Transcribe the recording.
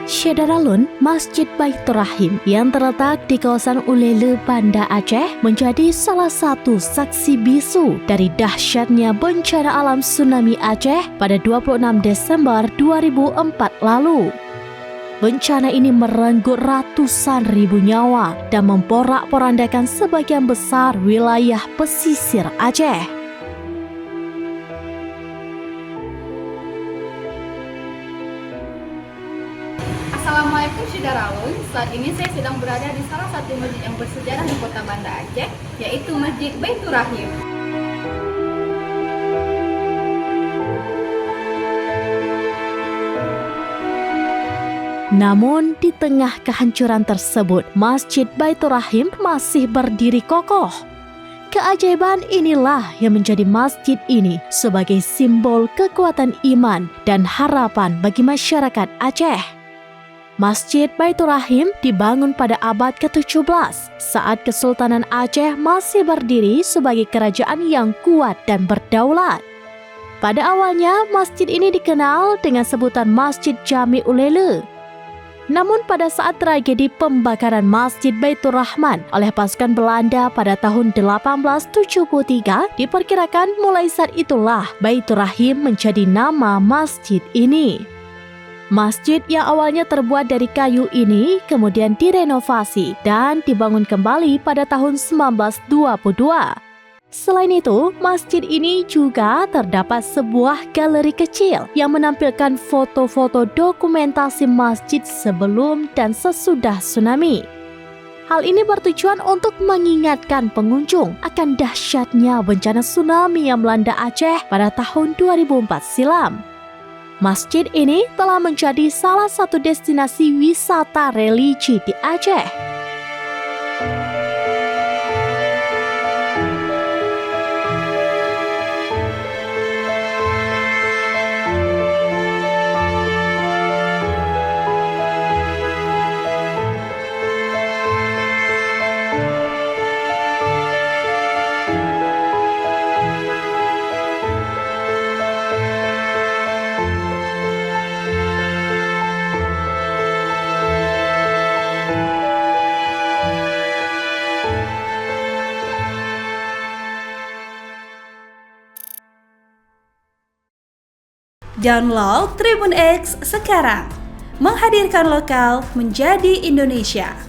Syedaralun, Masjid Baitur Rahim yang terletak di kawasan Ulele, Banda Aceh menjadi salah satu saksi bisu dari dahsyatnya bencana alam tsunami Aceh pada 26 Desember 2004 lalu. Bencana ini merenggut ratusan ribu nyawa dan memporak-porandakan sebagian besar wilayah pesisir Aceh. Assalamualaikum Syedaralun, saat ini saya sedang berada di salah satu masjid yang bersejarah di kota Banda Aceh, yaitu Masjid Baitur Rahim. Namun di tengah kehancuran tersebut, Masjid Baitur Rahim masih berdiri kokoh. Keajaiban inilah yang menjadi masjid ini sebagai simbol kekuatan iman dan harapan bagi masyarakat Aceh. Masjid Baitur Rahim dibangun pada abad ke-17 saat Kesultanan Aceh masih berdiri sebagai kerajaan yang kuat dan berdaulat. Pada awalnya, masjid ini dikenal dengan sebutan Masjid Jami Ulele. Namun pada saat tragedi pembakaran Masjid Baitur Rahman oleh pasukan Belanda pada tahun 1873, diperkirakan mulai saat itulah Baitur Rahim menjadi nama masjid ini. Masjid yang awalnya terbuat dari kayu ini kemudian direnovasi dan dibangun kembali pada tahun 1922. Selain itu, masjid ini juga terdapat sebuah galeri kecil yang menampilkan foto-foto dokumentasi masjid sebelum dan sesudah tsunami. Hal ini bertujuan untuk mengingatkan pengunjung akan dahsyatnya bencana tsunami yang melanda Aceh pada tahun 2004 silam. Masjid ini telah menjadi salah satu destinasi wisata religi di Aceh. Download Tribun X sekarang, menghadirkan lokal menjadi Indonesia.